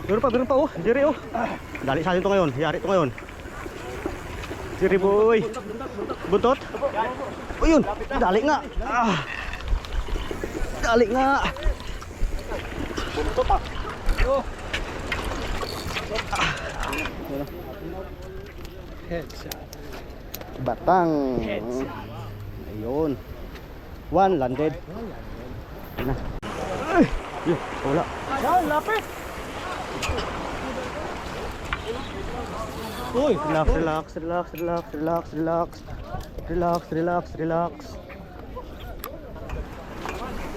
Meron pa oh. Jerry oh. Dali sa atin to ngayon. Yari to ngayon. Jerry boy. Buntot. Oh yun. Dali nga. Dali nga. Buntot ah. Headshot. Batang. Headshot. Ayun. One landed. Ayun na. Ay! Yun, wala. Yan, lapit. Uy! Relax, relax, relax, relax, relax, relax. Relax, relax, relax.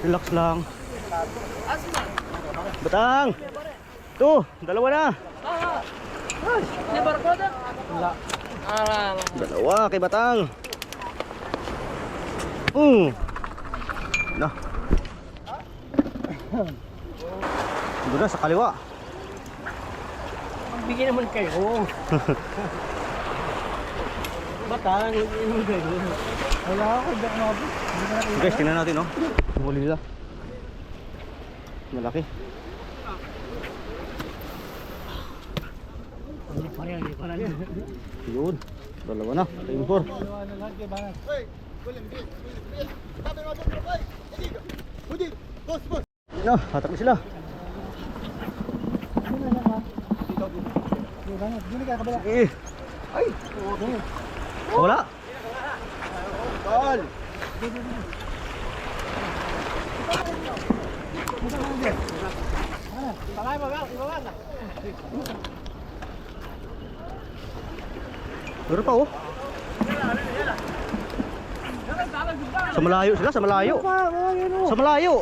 Relax lang. Batang! Ito, dalawa na. Ini barcode? Wala. Dalawa kay Batang. Nah. Doon na sa kaliwa. Bigyan naman kayo. Batang, hindi naman kayo. Wala ako, hindi ako mabot. Guys, tingnan natin oh. Huli nila. Malaki. Hindi pa rin. Yun. Dalawa na. Tingin for. Yun na, hatak na sila. Sige. Ay! Wala. Tol! Meron pa oh. Sa malayo sila, sa malayo. Sa malayo.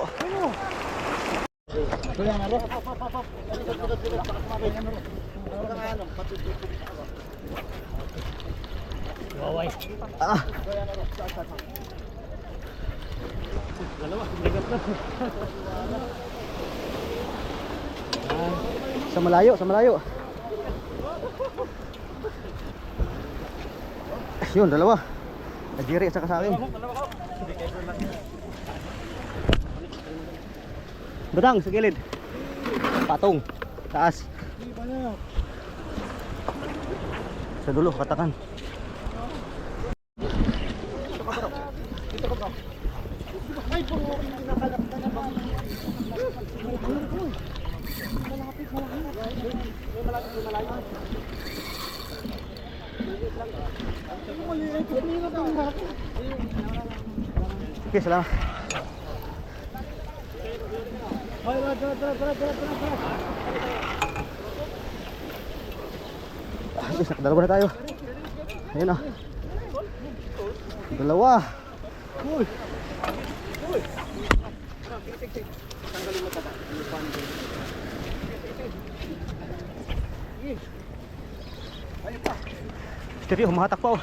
Waway. Sa malayo, sa malayo. Yun, dalawa. Najiri at saka sa akin. Batang, sa gilid. Patong, taas. Sa dulo, katakan. Oke, salamat. Guys, nakadalawa na tayo. Ayun na. Dalawa. Uy. Uy. Stereo, humahatak pa oh.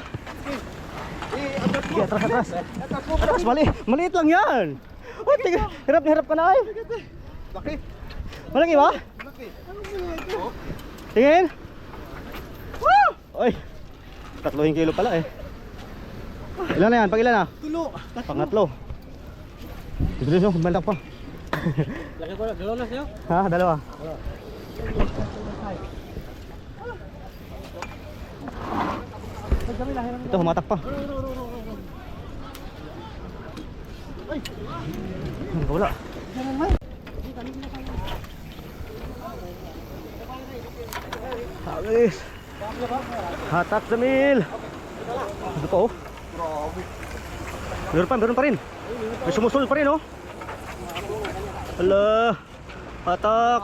Sige, atras, atras. Atras, maliit lang yan. Oh, tingnan, hirap na hirap ka na ay. Laki. Malaki ba? Laki. Tingin. Woo! Oy, 3 kilo pala eh. Ilan na yan? Pag ilan na? Tulo. Pangatlo. Tignan nyo, kumalak pa. Laki ko, dalawa na sa'yo? Ha, dalawa. Ito, humatak pa. Wala. Habis. Hatak sa mil. Ano pa oh? Meron pa rin. May sumusul pa rin oh. Ala. Hatak.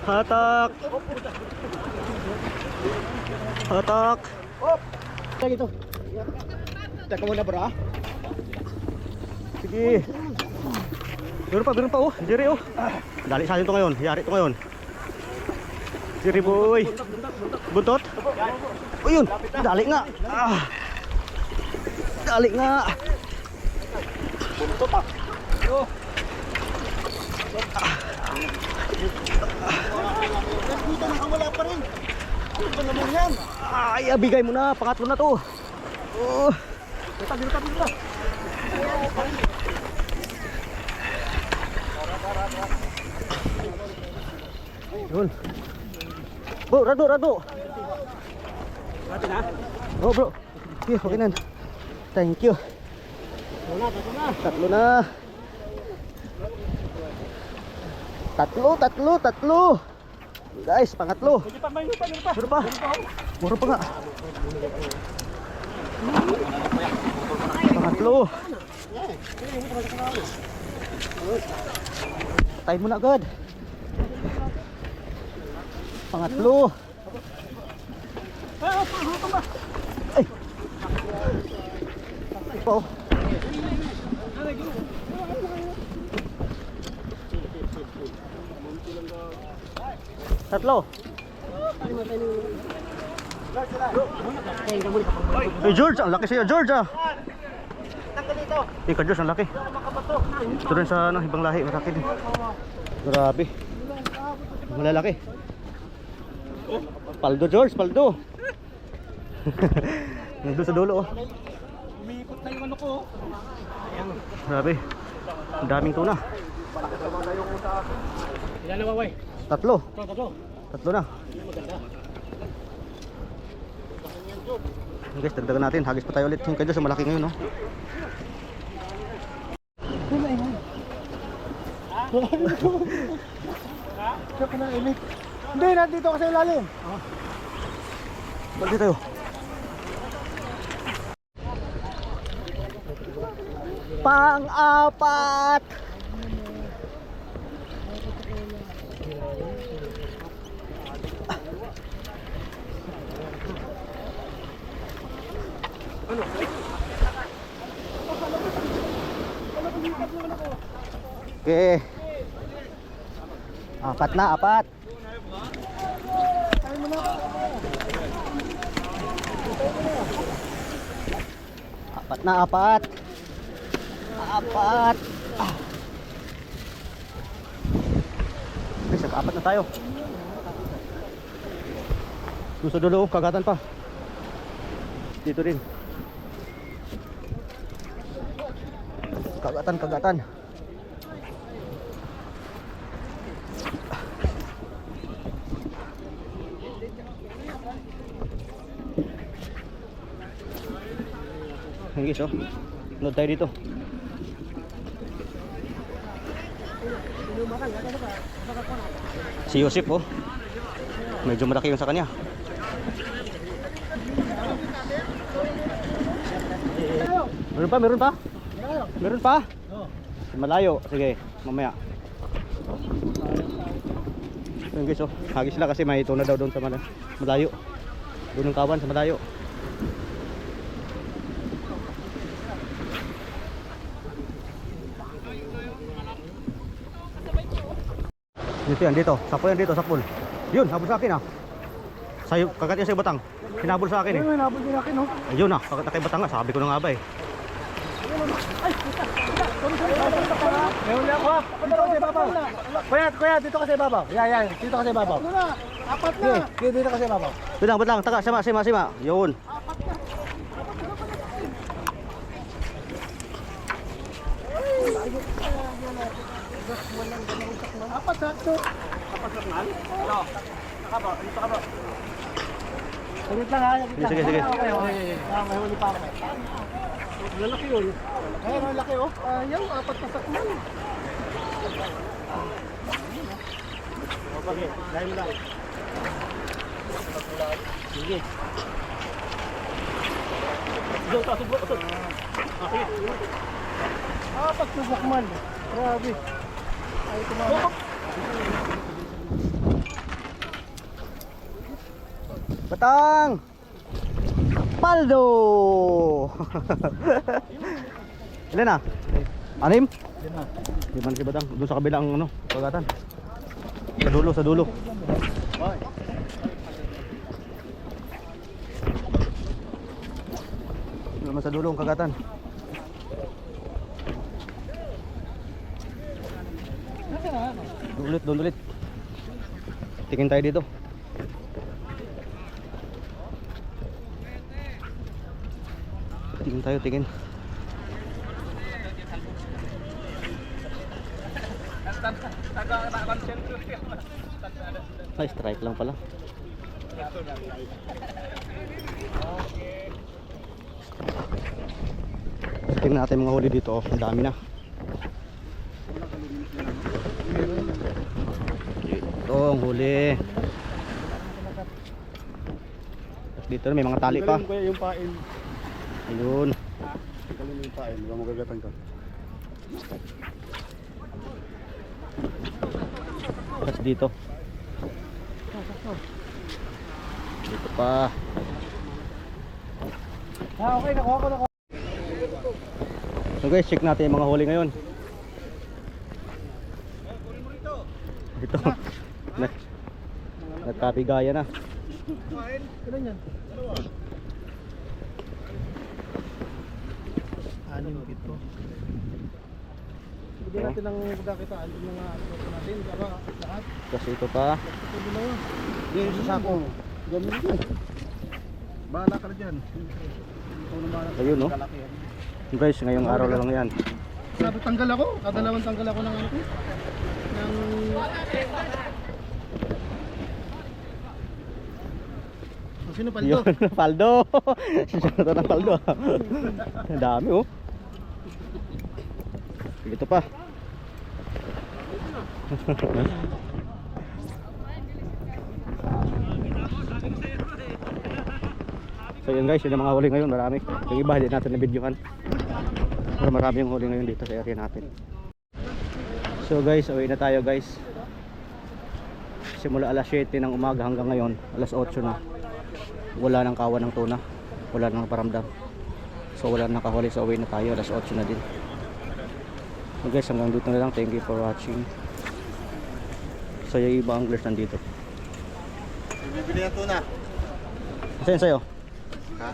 Hatak. Hatak. Lagi to. Teka muna bro. Sige. Meron pa oh. Jerry oh. Dali sa atin to ngayon. Yari to ngayon. Jerry boy. Buntot. Oh yun. Dali nga. Dali nga. Buntot ah. Dito nakawala pa rin. Ano ba naman yan? Ay, bigay mo na. Pangatlo na to. Oh. Dito. Yun. Bro, rado. Natin ha? Oh bro. Okay, okay na. Thank you. Tatlo na. Tatlo. Guys, pangatlo. Meron pa. Mura pa nga. Pangatlo. Tayo muna agad. Pangatlo. Ay. Oh. Tatlo. Hey George, ang laki sa'yo George ah. Ika George, ang laki. Ito rin sa ano, ibang lahi, malaki din. Grabe. Malalaki. Paldo George, paldo. Nandun sa dulo oh. Umiikot na yung ano ko. Grabe. Ang daming tuna. Ilan na waway? Tatlo. Tatlo. Tatlo na. Guys, dagdagan natin. Hagis pa tayo ulit. Yung kadyo sa malaki ngayon, no? Siya na elite. Hindi, nandito ka sa ilalim. Balik tayo. Pang-apat. Okay. Apat na, apat. Apat na, apat. Apat. Okay, sag-apat na tayo. Sa dulo, kagatan pa. Dito rin. Kagatan. Hey guys, oh. Load tayo dito. Si Yosef, oh. Medyo malaki yung sa kanya. Meron pa? Meron pa? Malayo. Sige, mamaya. Ayun guys, oh. Hagis sila kasi may tuna daw doon sa malayo. Doon ng kawan sa malayo. Dito yan, dito. Sakpol yan dito, sakpol. Yun, habol sa akin ah. Sayo, kagat yan sa batang. Hinabol sa akin eh. Ayun, nabol din akin, no? Ayun ah, kagat na kay batang nga. Sabi ko na nga ba eh. Ayun na ako. Dito kasi babaw. Kuya, dito kasi babaw. Yan. Dito kasi babaw. Apat na. Okay, dito kasi babaw. Ba't lang, taka, sima. Yun. Apat na ito. Apat na man? Ano? Nakaba. Saglit lang ha. Sige. Okay. May huli pa ako. Lalaki yun. Ayun, ang laki oh. Ayaw, apat na sakman. Okay, dahil lang. Sige. Usog. Okay. Apat na sakman. Grabe. Ay, tumama. Batang! Paldo! Ilan na? 6? 5 si Batang. Doon sa kabilang ano, kagatan. Sa dulo. Naman sa dulo ang kagatan. Doon ulit. Tingin tayo dito. Tingin. Ay, strike lang pala. Tingnan natin mga huli dito. Ang dami na. Ito ang huli. Tapos dito na may mga tali pa. Kuya yung pain. Ayun. Galing yung pain. Huwag magagatan ka. Tapos dito. Dito pa. Okay, nakuha ko. So guys, check natin yung mga huli ngayon. Ito. Nagkapigaya na. Kailan yan? Anim pito. Bigyan natin ng pagkakitaan yung mga ato natin. Diba? Lahat. Tapos ito pa. Ito din lang. Yan sa sako. Ganun din. Bahala ka na dyan. Ikaw na bahala. Ayun, no? Kalaki yan. Guys, ngayong araw lang yan. Sabi tanggal ako. Kadalawang tanggal ako ng ano ko. Ng... Sino paldo? Yun, paldo. Sino ng paldo? Ang dami oh. Ito pa. So yun guys, yun ang mga huli ngayon, marami. Yung iba hindi natin na-videoan. Pero marami yung huli ngayon dito sa area natin. So guys, uwi na tayo guys. Simula alas 7 ng umaga hanggang ngayon, alas 8 na. Wala nang kawan ng tuna. Wala nang paramdam. So wala nang nakahuli, so uwi na tayo, alas 8 na din. So guys, hanggang dito na lang. Thank you for watching. So yung iba anglers nandito. Bibili ang tuna. Sa'yo sa'yo? Ha?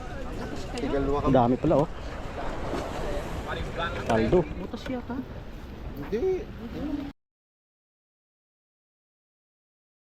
Tigal luwa Ang dami pala oh. Paldo. Butas yata. Hindi.